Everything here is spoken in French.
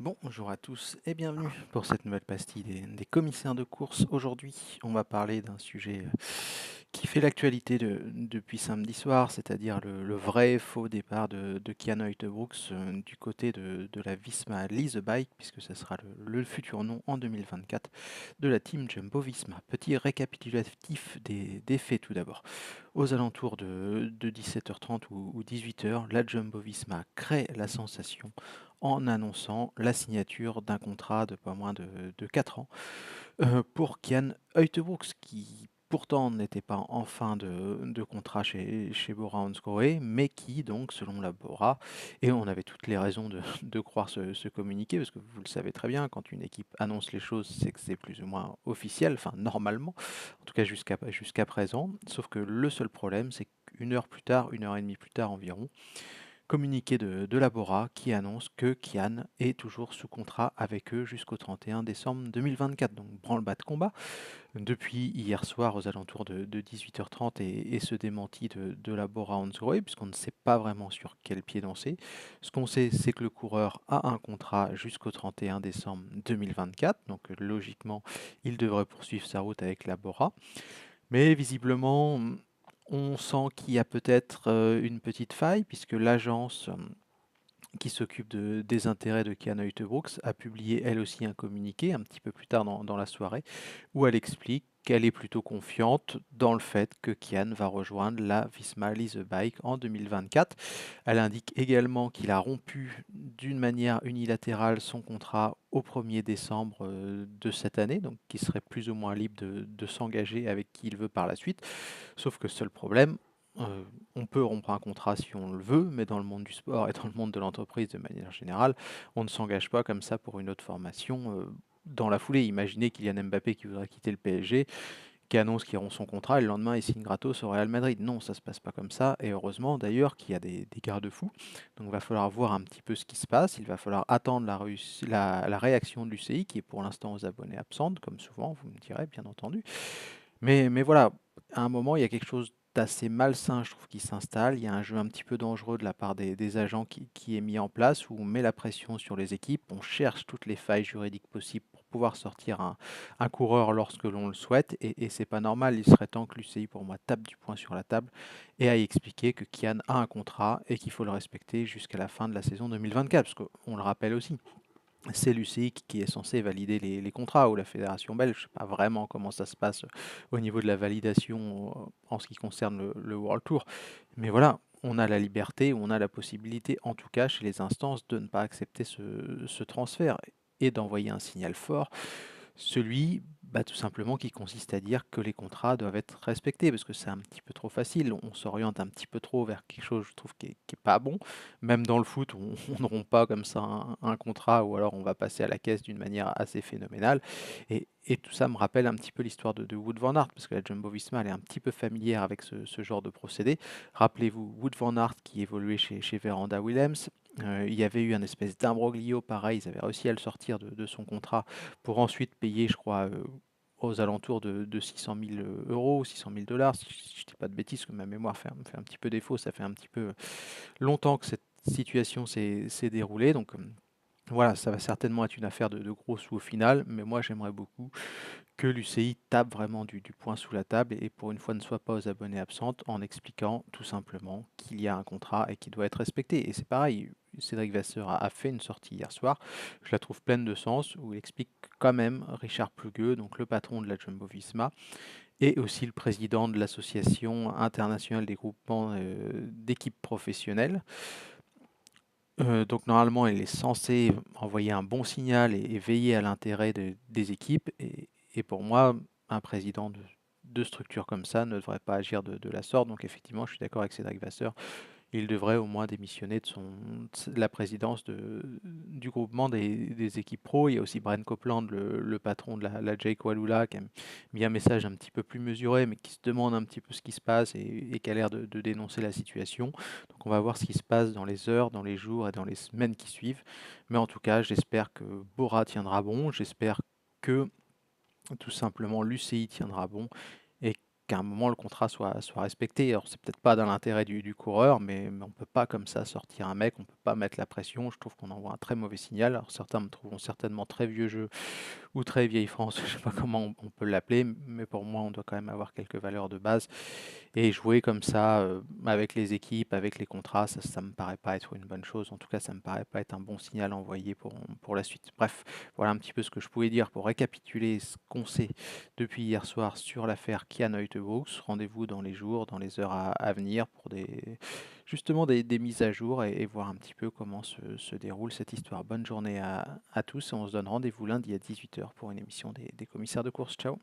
Bonjour à tous et bienvenue pour cette nouvelle pastille des commissaires de course. Aujourd'hui, on va parler d'un sujet qui fait l'actualité depuis samedi soir, c'est-à-dire le vrai et faux départ de Kian Uijtdebroeks du côté de la Visma Lease Bike, puisque ce sera le futur nom en 2024 de la team Jumbo-Visma. Petit récapitulatif des faits tout d'abord. Aux alentours de 17h30 ou 18h, la Jumbo-Visma crée la sensation en annonçant la signature d'un contrat de pas moins de 4 ans pour Kian Uijtdebroeks, qui pourtant n'était pas en fin de contrat chez Bora Hansgrohe, mais qui donc, selon la Bora, et on avait toutes les raisons de croire ce communiqué, parce que vous le savez très bien, quand une équipe annonce les choses, c'est que c'est plus ou moins officiel, enfin normalement, en tout cas jusqu'à présent, sauf que le seul problème, c'est qu'une heure plus tard, une heure et demie plus tard environ, communiqué de la Bora qui annonce que Kian est toujours sous contrat avec eux jusqu'au 31 décembre 2024. Donc branle-bas de combat depuis hier soir aux alentours de 18h30 et ce démenti de la Bora Hansgrohe, puisqu'on ne sait pas vraiment sur quel pied danser. Ce qu'on sait, c'est que le coureur a un contrat jusqu'au 31 décembre 2024, donc logiquement, il devrait poursuivre sa route avec la Bora. Mais visiblement, on sent qu'il y a peut-être une petite faille, puisque l'agence qui s'occupe des intérêts de Kian Uijtdebroeks a publié elle aussi un communiqué un petit peu plus tard dans la soirée, où elle explique qu'elle est plutôt confiante dans le fait que Kian va rejoindre la Visma Lease Bike en 2024. Elle indique également qu'il a rompu d'une manière unilatérale son contrat au 1er décembre de cette année, donc qu'il serait plus ou moins libre de s'engager avec qui il veut par la suite. Sauf que seul problème, euh, on peut rompre un contrat si on le veut, mais dans le monde du sport et dans le monde de l'entreprise de manière générale, on ne s'engage pas comme ça pour une autre formation. Dans la foulée, imaginez Kylian Mbappé qui voudrait quitter le PSG, qui annonce qu'il rompt son contrat et le lendemain il signe gratos au Real Madrid. Non, ça se passe pas comme ça. Et heureusement d'ailleurs qu'il y a des garde-fous. Donc il va falloir voir un petit peu ce qui se passe. Il va falloir attendre la réaction de l'UCI qui est pour l'instant aux abonnés absentes, comme souvent, vous me direz bien entendu. Mais voilà, à un moment, il y a quelque chose d'assez malsain, je trouve, qui s'installe. Il y a un jeu un petit peu dangereux de la part des agents qui est mis en place, où on met la pression sur les équipes, on cherche toutes les failles juridiques possibles pour pouvoir sortir un coureur lorsque l'on le souhaite, et c'est pas normal. Il serait temps que l'UCI, pour moi, tape du poing sur la table et aille expliquer que Kian a un contrat et qu'il faut le respecter jusqu'à la fin de la saison 2024, parce qu'on le rappelle aussi, c'est l'UCI qui est censé valider les contrats ou la fédération belge. Je ne sais pas vraiment comment ça se passe au niveau de la validation en ce qui concerne le World Tour. Mais voilà, on a la liberté, on a la possibilité, en tout cas chez les instances, de ne pas accepter ce transfert et d'envoyer un signal fort. Celui, tout simplement, qui consiste à dire que les contrats doivent être respectés, parce que c'est un petit peu trop facile. On s'oriente un petit peu trop vers quelque chose, je trouve, qui est pas bon. Même dans le foot, on ne rompt pas comme ça un contrat, ou alors on va passer à la caisse d'une manière assez phénoménale. Et tout ça me rappelle un petit peu l'histoire de Wout van Aert, parce que la Jumbo-Visma, elle est un petit peu familière avec ce genre de procédé. Rappelez-vous, Wout van Aert qui évoluait chez Veranda Williams. Il y avait eu un espèce d'imbroglio pareil, ils avaient réussi à le sortir de son contrat pour ensuite payer, je crois, aux alentours de 600 000 euros, 600 000 dollars, si je ne dis pas de bêtises, que ma mémoire fait un petit peu défaut. Ça fait un petit peu longtemps que cette situation s'est déroulée. Donc voilà, ça va certainement être une affaire de gros sous au final, mais moi j'aimerais beaucoup que l'UCI tape vraiment du poing sous la table et pour une fois ne soit pas aux abonnés absentes en expliquant tout simplement qu'il y a un contrat et qui doit être respecté. Et c'est pareil, Cédric Vasseur a fait une sortie hier soir, je la trouve pleine de sens, où il explique quand même Richard Plugueux, donc le patron de la Jumbo-Visma, et aussi le président de l'association internationale des groupements d'équipes professionnelles. Donc normalement, il est censé envoyer un bon signal et veiller à l'intérêt des équipes. Et pour moi, un président de structure comme ça ne devrait pas agir de la sorte. Donc effectivement, je suis d'accord avec Cédric Vasseur. Il devrait au moins démissionner de la présidence du groupement des équipes pro. Il y a aussi Brian Copeland, le patron de la Jake Walula, qui a mis un message un petit peu plus mesuré, mais qui se demande un petit peu ce qui se passe et qui a l'air de dénoncer la situation. Donc on va voir ce qui se passe dans les heures, dans les jours et dans les semaines qui suivent. Mais en tout cas, j'espère que Bora tiendra bon. J'espère que tout simplement l'UCI tiendra bon et qu'à un moment le contrat soit respecté. Alors c'est peut-être pas dans l'intérêt du coureur, mais on peut pas comme ça sortir un mec, on peut pas mettre la pression. Je trouve qu'on envoie un très mauvais signal. Alors certains me trouveront certainement très vieux jeu ou très vieille France, je sais pas comment on peut l'appeler, mais pour moi on doit quand même avoir quelques valeurs de base et jouer comme ça avec les équipes, avec les contrats, ça me paraît pas être une bonne chose. En tout cas, ça me paraît pas être un bon signal envoyé pour la suite. Bref, voilà un petit peu ce que je pouvais dire pour récapituler ce qu'on sait depuis hier soir sur l'affaire Kian Uijtenbox. Rendez-vous dans les jours, dans les heures à venir pour justement des mises à jour et voir un petit peu comment se déroule cette histoire. Bonne journée à tous et on se donne rendez-vous lundi à 18 h pour une émission des commissaires de course. Ciao.